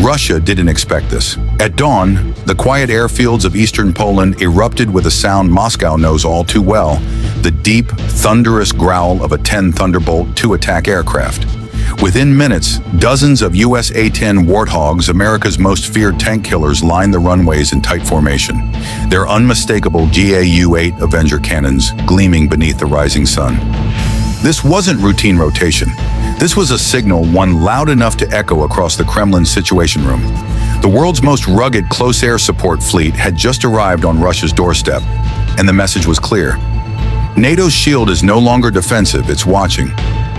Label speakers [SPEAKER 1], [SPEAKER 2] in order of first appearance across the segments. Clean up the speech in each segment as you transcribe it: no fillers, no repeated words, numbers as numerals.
[SPEAKER 1] Russia didn't expect this. At dawn, the quiet airfields of eastern Poland erupted with a sound Moscow knows all too well, the deep, thunderous growl of A-10 Thunderbolt II attack aircraft. Within minutes, dozens of US A-10 Warthogs, America's most feared tank killers, lined the runways in tight formation, their unmistakable GAU-8 Avenger cannons gleaming beneath the rising sun. This wasn't routine rotation. This was a signal, one loud enough to echo across the Kremlin's Situation Room. The world's most rugged close air support fleet had just arrived on Russia's doorstep, and the message was clear. NATO's shield is no longer defensive, it's watching.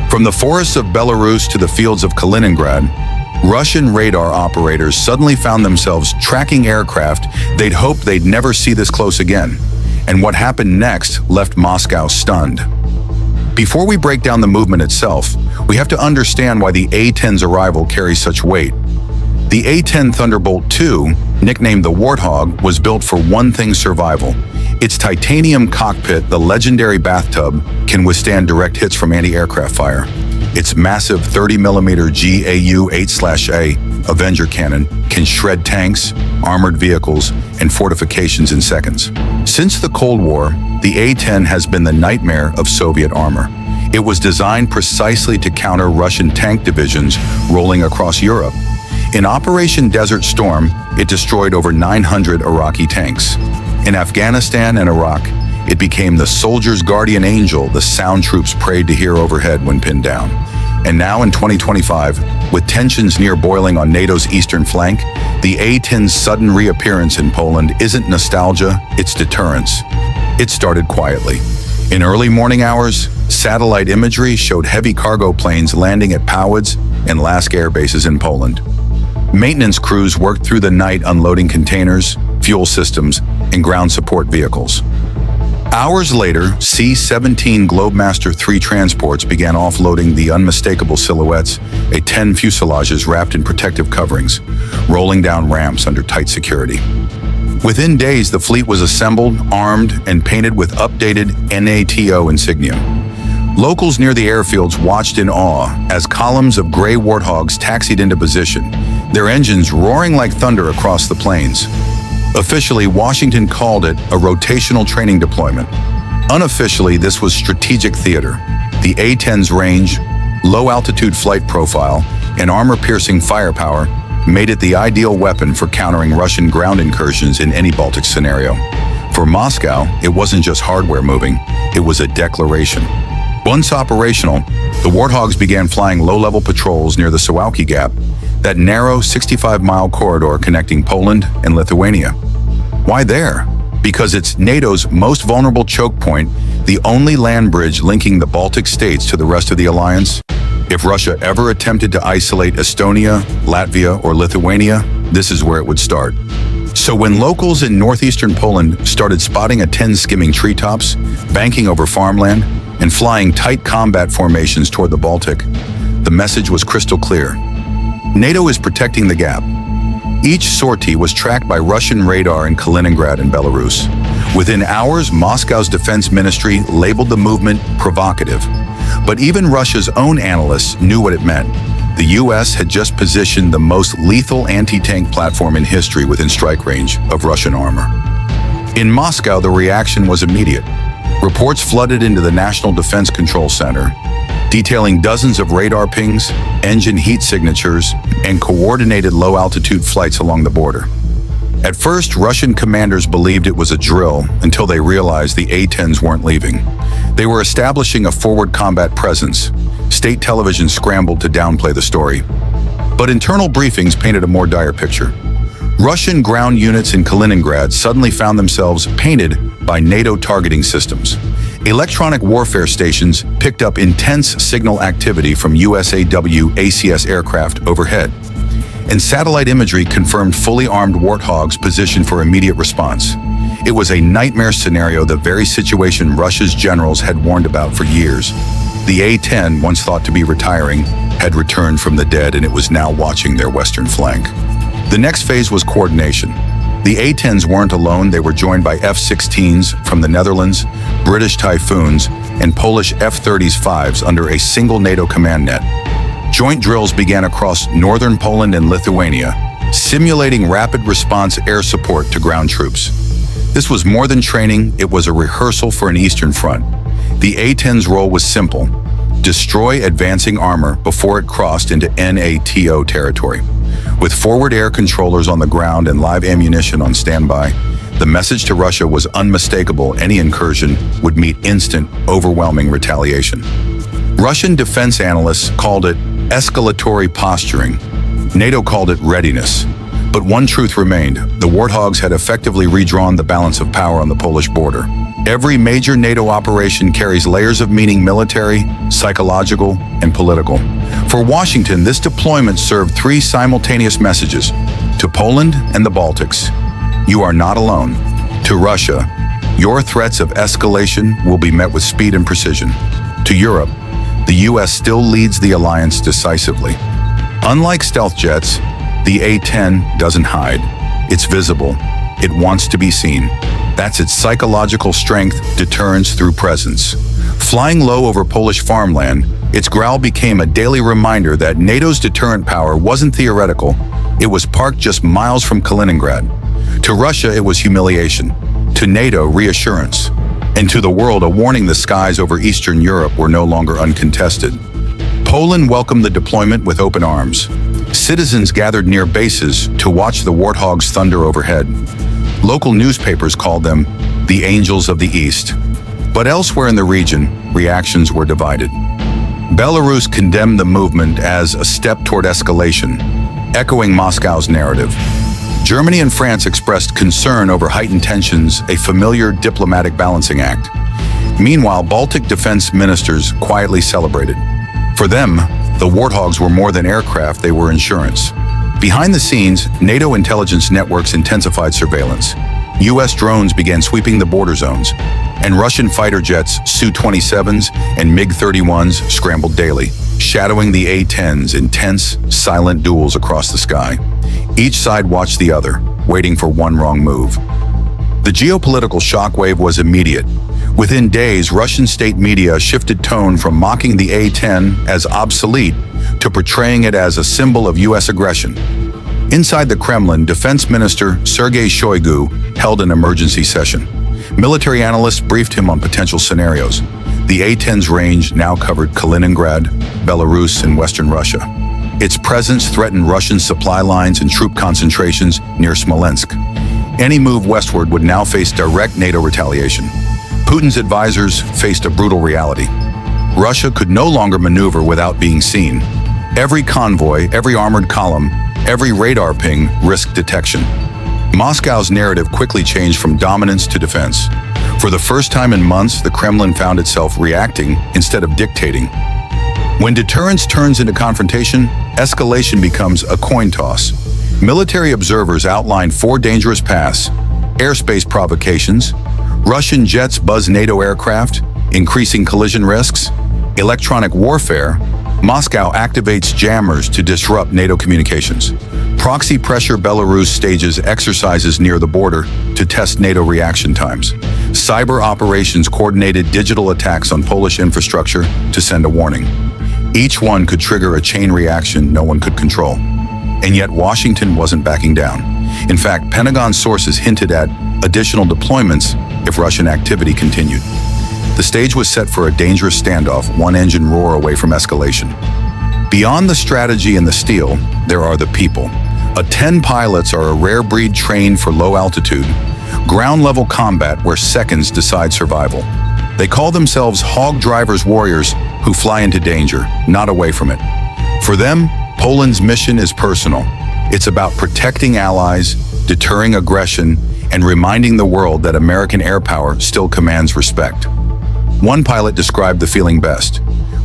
[SPEAKER 1] From the forests of Belarus to the fields of Kaliningrad, Russian radar operators suddenly found themselves tracking aircraft they'd hoped they'd never see this close again. And what happened next left Moscow stunned. Before we break down the movement itself, we have to understand why the A-10's arrival carries such weight. The A-10 Thunderbolt II, nicknamed the Warthog, was built for one thing: survival. Its titanium cockpit, the legendary bathtub, can withstand direct hits from anti-aircraft fire. Its massive 30mm GAU-8/A Avenger cannon can shred tanks, armored vehicles, and fortifications in seconds. Since the Cold War, the A-10 has been the nightmare of Soviet armor. It was designed precisely to counter Russian tank divisions rolling across Europe. In Operation Desert Storm, it destroyed over 900 Iraqi tanks. In Afghanistan and Iraq, it became the soldier's guardian angel the sound troops prayed to hear overhead when pinned down. And now in 2025, with tensions near boiling on NATO's Eastern Flank, the A-10's sudden reappearance in Poland isn't nostalgia, it's deterrence. It started quietly. In early morning hours, satellite imagery showed heavy cargo planes landing at Powidz and Lask air bases in Poland. Maintenance crews worked through the night unloading containers, fuel systems, and ground support vehicles. Hours later, C-17 Globemaster III transports began offloading the unmistakable silhouettes, A-10 fuselages wrapped in protective coverings, rolling down ramps under tight security. Within days, the fleet was assembled, armed, and painted with updated NATO insignia. Locals near the airfields watched in awe as columns of gray Warthogs taxied into position, their engines roaring like thunder across the plains. Officially, Washington called it a rotational training deployment. Unofficially, this was strategic theater. The A-10's range, low-altitude flight profile, and armor-piercing firepower made it the ideal weapon for countering Russian ground incursions in any Baltic scenario. For Moscow, it wasn't just hardware moving, it was a declaration. Once operational, the Warthogs began flying low-level patrols near the Suwałki Gap, that narrow 65-mile corridor connecting Poland and Lithuania. Why there? Because it's NATO's most vulnerable choke point, the only land bridge linking the Baltic states to the rest of the alliance. If Russia ever attempted to isolate Estonia, Latvia, or Lithuania, this is where it would start. So when locals in northeastern Poland started spotting A-10 skimming treetops, banking over farmland, and flying tight combat formations toward the Baltic, the message was crystal clear. NATO is protecting the gap. Each sortie was tracked by Russian radar in Kaliningrad and Belarus. Within hours, Moscow's defense ministry labeled the movement provocative. But even Russia's own analysts knew what it meant. The US had just positioned the most lethal anti-tank platform in history within strike range of Russian armor. In Moscow, the reaction was immediate. Reports flooded into the National Defense Control Center, detailing dozens of radar pings, engine heat signatures, and coordinated low-altitude flights along the border. At first, Russian commanders believed it was a drill until they realized the A-10s weren't leaving. They were establishing a forward combat presence. State television scrambled to downplay the story. But internal briefings painted a more dire picture. Russian ground units in Kaliningrad suddenly found themselves painted by NATO targeting systems. Electronic warfare stations picked up intense signal activity from USAW ACS aircraft overhead, and satellite imagery confirmed fully armed Warthogs positioned for immediate response. It was a nightmare scenario, the very situation Russia's generals had warned about for years. The A-10, once thought to be retiring, had returned from the dead, and it was now watching their western flank. The next phase was coordination. The A-10s weren't alone. They were joined by F-16s from the Netherlands, British Typhoons, and Polish F-35s under a single NATO command net. Joint drills began across northern Poland and Lithuania, simulating rapid response air support to ground troops. This was more than training, it was a rehearsal for an Eastern Front. The A-10's role was simple: destroy advancing armor before it crossed into NATO territory. With forward air controllers on the ground and live ammunition on standby, the message to Russia was unmistakable: any incursion would meet instant, overwhelming retaliation. Russian defense analysts called it escalatory posturing. NATO called it readiness. But one truth remained: the Warthogs had effectively redrawn the balance of power on the Polish border. Every major NATO operation carries layers of meaning: military, psychological, and political. For Washington, this deployment served three simultaneous messages. To Poland and the Baltics, you are not alone. To Russia, your threats of escalation will be met with speed and precision. To Europe, the US still leads the alliance decisively. Unlike stealth jets, the A-10 doesn't hide. It's visible. It wants to be seen. That's its psychological strength: deterrence through presence. Flying low over Polish farmland, its growl became a daily reminder that NATO's deterrent power wasn't theoretical. It was parked just miles from Kaliningrad. To Russia, it was humiliation. To NATO, reassurance. And to the world, a warning: the skies over Eastern Europe were no longer uncontested. Poland welcomed the deployment with open arms. Citizens gathered near bases to watch the Warthogs thunder overhead. Local newspapers called them the Angels of the East. But elsewhere in the region, reactions were divided. Belarus condemned the movement as a step toward escalation, echoing Moscow's narrative. Germany and France expressed concern over heightened tensions, a familiar diplomatic balancing act. Meanwhile, Baltic defense ministers quietly celebrated. For them, the Warthogs were more than aircraft, they were insurance. Behind the scenes, NATO intelligence networks intensified surveillance. US drones began sweeping the border zones, and Russian fighter jets, Su-27s and MiG-31s scrambled daily, shadowing the A-10's intense, silent duels across the sky. Each side watched the other, waiting for one wrong move. The geopolitical shockwave was immediate. Within days, Russian state media shifted tone from mocking the A-10 as obsolete to portraying it as a symbol of US aggression. Inside the Kremlin, Defense Minister Sergei Shoigu held an emergency session. Military analysts briefed him on potential scenarios. The A-10's range now covered Kaliningrad, Belarus, and Western Russia. Its presence threatened Russian supply lines and troop concentrations near Smolensk. Any move westward would now face direct NATO retaliation. Putin's advisors faced a brutal reality. Russia could no longer maneuver without being seen. Every convoy, every armored column, every radar ping risked detection. Moscow's narrative quickly changed from dominance to defense. For the first time in months, the Kremlin found itself reacting instead of dictating. When deterrence turns into confrontation, escalation becomes a coin toss. Military observers outlined four dangerous paths: airspace provocations, Russian jets buzz NATO aircraft, increasing collision risks; electronic warfare, Moscow activates jammers to disrupt NATO communications; proxy pressure, Belarus stages exercises near the border to test NATO reaction times; cyber operations, coordinated digital attacks on Polish infrastructure to send a warning. Each one could trigger a chain reaction no one could control. And yet Washington wasn't backing down. In fact, Pentagon sources hinted at additional deployments if Russian activity continued. The stage was set for a dangerous standoff, one engine roar away from escalation. Beyond the strategy and the steel, there are the people. A-10 pilots are a rare breed trained for low altitude, ground-level combat where seconds decide survival. They call themselves hog drivers, warriors who fly into danger, not away from it. For them, Poland's mission is personal. It's about protecting allies, deterring aggression, and reminding the world that American air power still commands respect. One pilot described the feeling best: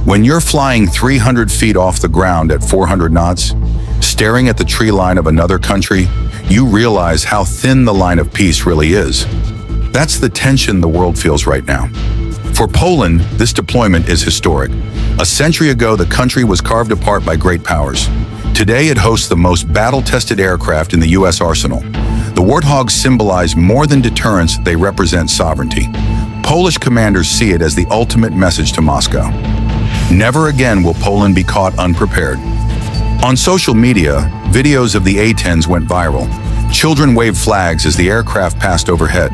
[SPEAKER 1] when you're flying 300 feet off the ground at 400 knots, staring at the tree line of another country, you realize how thin the line of peace really is. That's the tension the world feels right now. For Poland, this deployment is historic. A century ago, the country was carved apart by great powers. Today, it hosts the most battle-tested aircraft in the U.S. arsenal. The Warthogs symbolize more than deterrence, they represent sovereignty. Polish commanders see it as the ultimate message to Moscow. Never again will Poland be caught unprepared. On social media, videos of the A-10s went viral. Children waved flags as the aircraft passed overhead.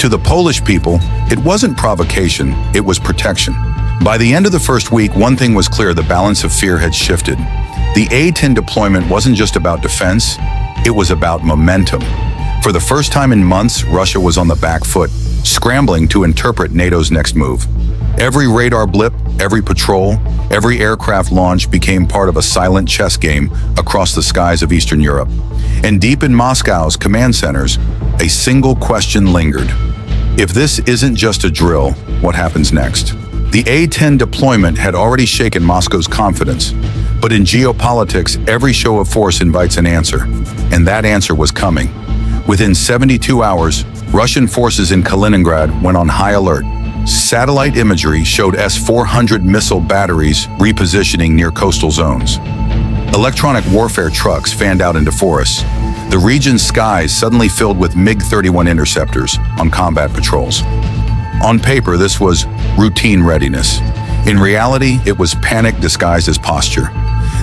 [SPEAKER 1] To the Polish people, it wasn't provocation, it was protection. By the end of the first week, one thing was clear: the balance of fear had shifted. The A-10 deployment wasn't just about defense, it was about momentum. For the first time in months, Russia was on the back foot, scrambling to interpret NATO's next move. Every radar blip, every patrol, every aircraft launch became part of a silent chess game across the skies of Eastern Europe. And deep in Moscow's command centers, a single question lingered. If this isn't just a drill, what happens next? The A-10 deployment had already shaken Moscow's confidence, but in geopolitics, every show of force invites an answer, and that answer was coming. Within 72 hours, Russian forces in Kaliningrad went on high alert. Satellite imagery showed S-400 missile batteries repositioning near coastal zones. Electronic warfare trucks fanned out into forests. The region's skies suddenly filled with MiG-31 interceptors on combat patrols. On paper, this was routine readiness. In reality, it was panic disguised as posture.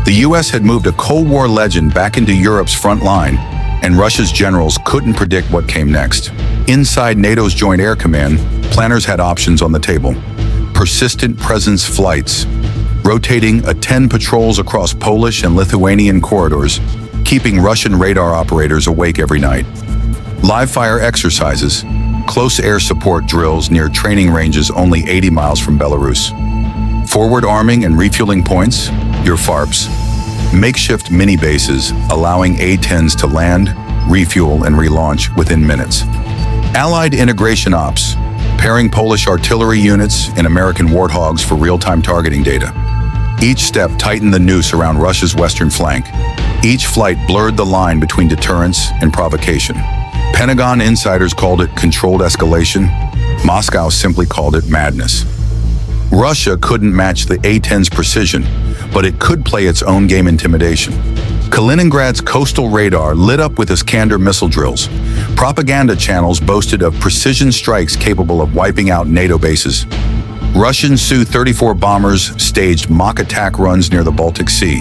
[SPEAKER 1] The US had moved a Cold War legend back into Europe's front line, and Russia's generals couldn't predict what came next. Inside NATO's Joint Air Command, planners had options on the table. Persistent presence flights, rotating A10 patrols across Polish and Lithuanian corridors, keeping Russian radar operators awake every night. Live-fire exercises, close air support drills near training ranges only 80 miles from Belarus. Forward arming and refueling points, your FARPs. Makeshift mini-bases allowing A-10s to land, refuel, and relaunch within minutes. Allied integration ops, pairing Polish artillery units and American Warthogs for real-time targeting data. Each step tightened the noose around Russia's western flank. Each flight blurred the line between deterrence and provocation. Pentagon insiders called it controlled escalation. Moscow simply called it madness. Russia couldn't match the A-10's precision, but it could play its own game: intimidation. Kaliningrad's coastal radar lit up with Iskander missile drills. Propaganda channels boasted of precision strikes capable of wiping out NATO bases. Russian Su-34 bombers staged mock attack runs near the Baltic Sea.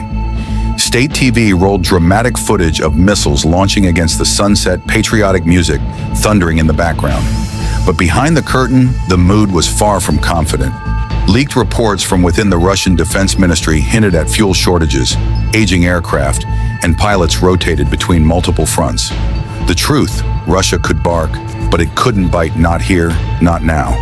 [SPEAKER 1] State TV rolled dramatic footage of missiles launching against the sunset, patriotic music thundering in the background. But behind the curtain, the mood was far from confident. Leaked reports from within the Russian Defense Ministry hinted at fuel shortages, aging aircraft, and pilots rotated between multiple fronts. The truth: Russia could bark, but it couldn't bite. Not here, not now.